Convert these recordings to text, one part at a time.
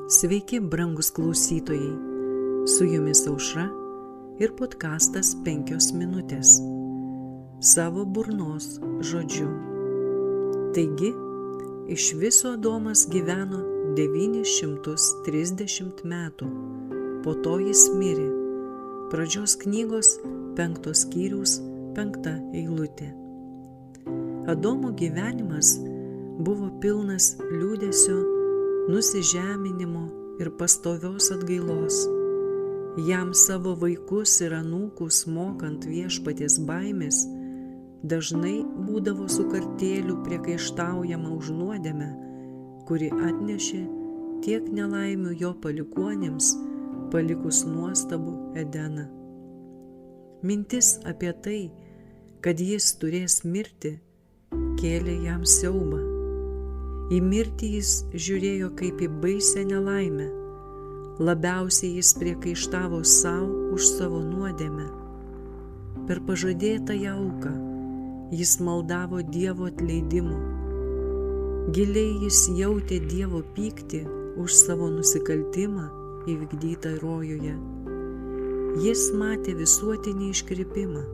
Sveiki, brangus klausytojai, su jumis Aušra ir podkastas 5 minutės. Savo burnos žodžiu. Taigi, iš viso Adomas gyveno 930 metų, po to jis mirė. Pradžios knygos 5 skyriaus 5 eilutė. Adomo gyvenimas buvo pilnas liūdesio, nusižeminimo ir pastovios atgailos. Jam savo vaikus ir anūkus mokant viešpaties baimės, dažnai būdavo sukartėlių priekaištaujama už nuodėmę, kuri atnešė tiek nelaimių jo palikuonims, palikus nuostabų Edeną. Mintis apie tai, kad jis turės mirti, kėlė jam siaubą. Į mirtį jis žiūrėjo kaip į baisią nelaimę. Labiausiai jis priekaištavo savo už savo nuodėmę. Per pažadėtąją auką jis maldavo Dievo atleidimo. Giliai jis jautė Dievo pyktį už savo nusikaltimą įvykdytą rojuje. Jis matė visuotinį iškrypimą,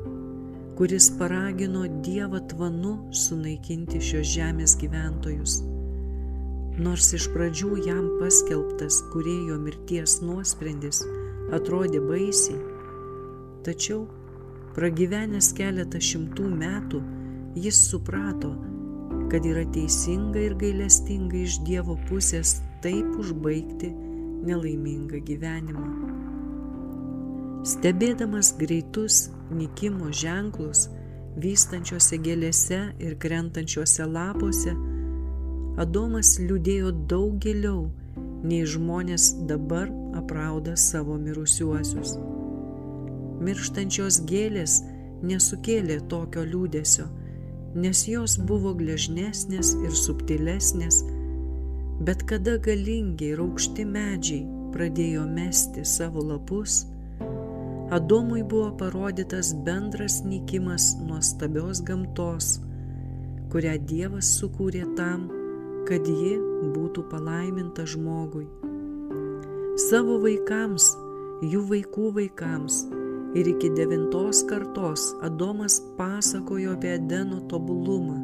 kuris paragino Dievą tvanu sunaikinti šios žemės gyventojus. Nors iš pradžių jam paskelbtas kūrėjo mirties nuosprendis atrodė baisiai, tačiau pragyvenęs keletą šimtų metų jis suprato, kad yra teisinga ir gailestinga iš Dievo pusės taip užbaigti nelaimingą gyvenimą. Stebėdamas greitus nykimo ženklus vystančiose gėlėse ir krentančiose lapuose, Adomas liūdėjo daug giliau, nei žmonės dabar aprauda savo mirusiuosius. Mirštančios gėlės nesukėlė tokio liūdesio, nes jos buvo gležnesnės ir subtilesnės, bet kada galingi ir aukšti medžiai pradėjo mesti savo lapus, Adomui buvo parodytas bendras nykimas nuostabios gamtos, kurią Dievas sukūrė tam, kad ji būtų palaiminta žmogui. Savo vaikams, jų vaikų vaikams ir iki 9 kartos Adomas pasakojo apie Edeno tobulumą,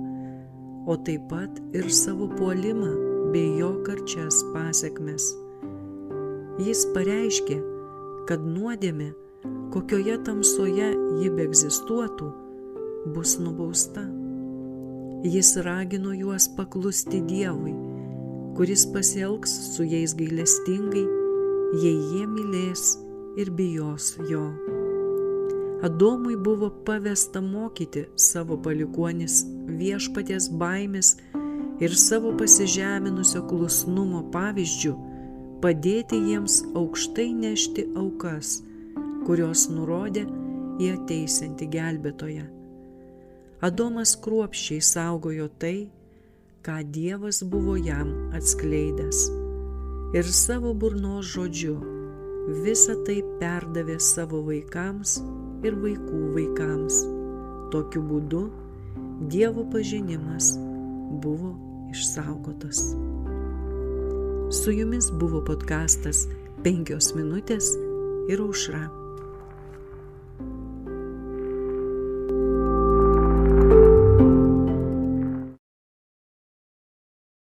o taip pat ir savo puolimą bei jo karčias pasekmes. Jis pareiškė, kad nuodėmė, kokioje tamsoje ji beegzistuotų, bus nubausta. Jis ragino juos paklusti Dievui, kuris pasielgs su jais gailestingai, jei jie mylės ir bijos jo. Adomui buvo pavesta mokyti savo palikuonis viešpaties baimės ir savo pasižeminusio klusnumo pavyzdžių padėti jiems aukštai nešti aukas, kurios nurodė į ateisiantį gelbėtoją. Adomas kruopščiai saugojo tai, ką Dievas buvo jam atskleidęs, ir savo burnos žodžiu visą tai perdavė savo vaikams ir vaikų vaikams. Tokiu būdu Dievo pažinimas buvo išsaugotas. Su jumis buvo podkastas 5 minutės ir Aušra.